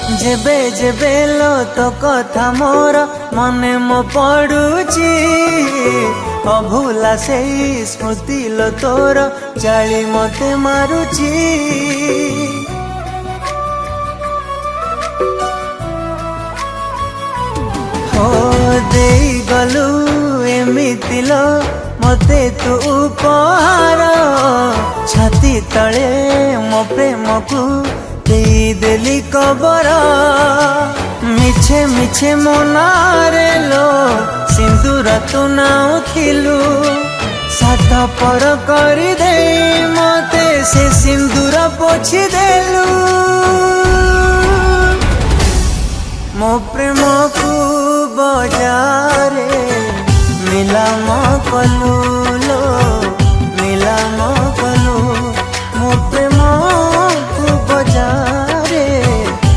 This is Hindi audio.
जेबे जेबे लो तो कथा मोर मने मो पड़ुची अभूला से स्मृति लो तोर चाली मते मारुची हो देई गलु एमिति लो मते तू उपहार छाती तले मो प्रेम को देली कबर मिछे मिछे मोनारे लो सिंदूर तू नाउथिलु सात पर करी दे मते से सिंदूर पोछि देलु मो प्रेम को बजारे मिलाम कलु।